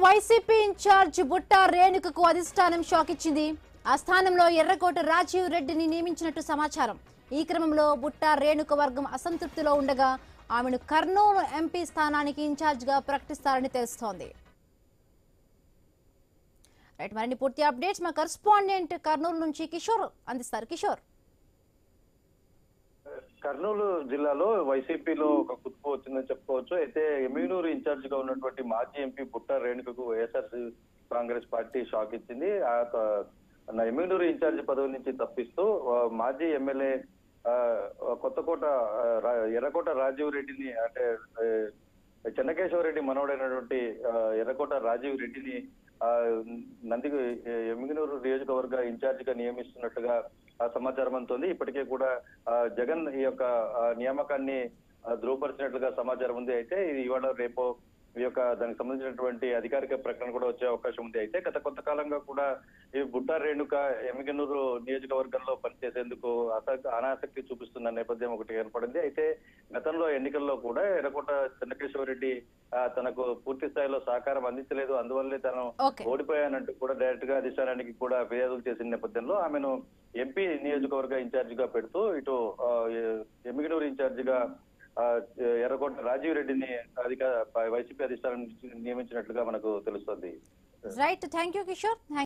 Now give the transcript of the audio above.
YCP incharge Butta రేణుకకు అధిష్టానం shock ఇచ్చింది. ఆ స్థానంలో ఎర్రకోట రాజీవ్ రెడ్డిని నియమించినట్టు సమాచారం. ఈ క్రమంలో బుట్టా రేణుక వర్గం అసంతృప్తిలో ఉండగా ఆమెను కర్నూలు ఎంపీ స్థానానికి ఇన్ఛార్జిగా ప్రకటిస్తారని తెలుస్తోంది. రైట్, మరిన్ని పూర్తి అప్డేట్స్ మా కరెస్పాండెంట్ కర్నూలు నుంచి కిషోర్ అందిస్తారు. కిషోర్, కర్నూలు జిల్లాలో వైసీపీలో ఒక కుదుపు వచ్చిందని చెప్పుకోవచ్చు. అయితే ఎమ్మిగనూరు ఇన్ఛార్జ్ గా ఉన్నటువంటి మాజీ ఎంపీ బుట్టా రేణుకకు వైఎస్ఆర్ కాంగ్రెస్ పార్టీ షాక్ ఇచ్చింది. ఎమ్మిగనూరు ఇన్ఛార్జ్ పదవి నుంచి తప్పిస్తూ మాజీ ఎమ్మెల్యే ఎర్రకోట రాజీవ్ రెడ్డిని, అంటే చెన్నకేశవరెడ్డి మనవడైనటువంటి ఎర్రకోట రాజీవ్ రెడ్డిని ఎమ్మిగనూరు నియోజకవర్గ ఇన్ఛార్జ్ గా నియమిస్తున్నట్టుగా సమాచారం అందుతోంది. ఇప్పటికే కూడా జగన్ ఈ యొక్క నియామకాన్ని ధృవపరిచినట్లుగా సమాచారం ఉంది. అయితే ఇది ఇవాళ రేపు ఈ యొక్క దానికి సంబంధించినటువంటి అధికారిక ప్రకటన కూడా వచ్చే అవకాశం ఉంది. అయితే గత కొంతకాలంగా కూడా ఈ బుట్టా రేణుక ఎమ్మిగనూరు నియోజకవర్గంలో పనిచేసేందుకు అనాసక్తి చూపిస్తున్న నేపథ్యం ఒకటి ఏర్పడింది. అయితే గతంలో ఎన్నికల్లో కూడా ఎర్రకోట చెన్నకేశవరెడ్డి తనకు పూర్తి స్థాయిలో సహకారం అందించలేదు, అందువల్లే తను ఓడిపోయానంటూ కూడా డైరెక్ట్ గా అధిష్టానానికి కూడా ఫిర్యాదులు చేసిన నేపథ్యంలో ఆమెను ఎంపీ నియోజకవర్గ ఇన్ఛార్జ్ గా పెడుతూ ఇటు ఎమ్మిగనూరు ఇన్ఛార్జ్ గా ఎర్రకోట రాజీవ్ రెడ్డిని వైసీపీ అధిష్టానం నియమించినట్లుగా మనకు తెలుస్తోంది. Right, thank you Kishore.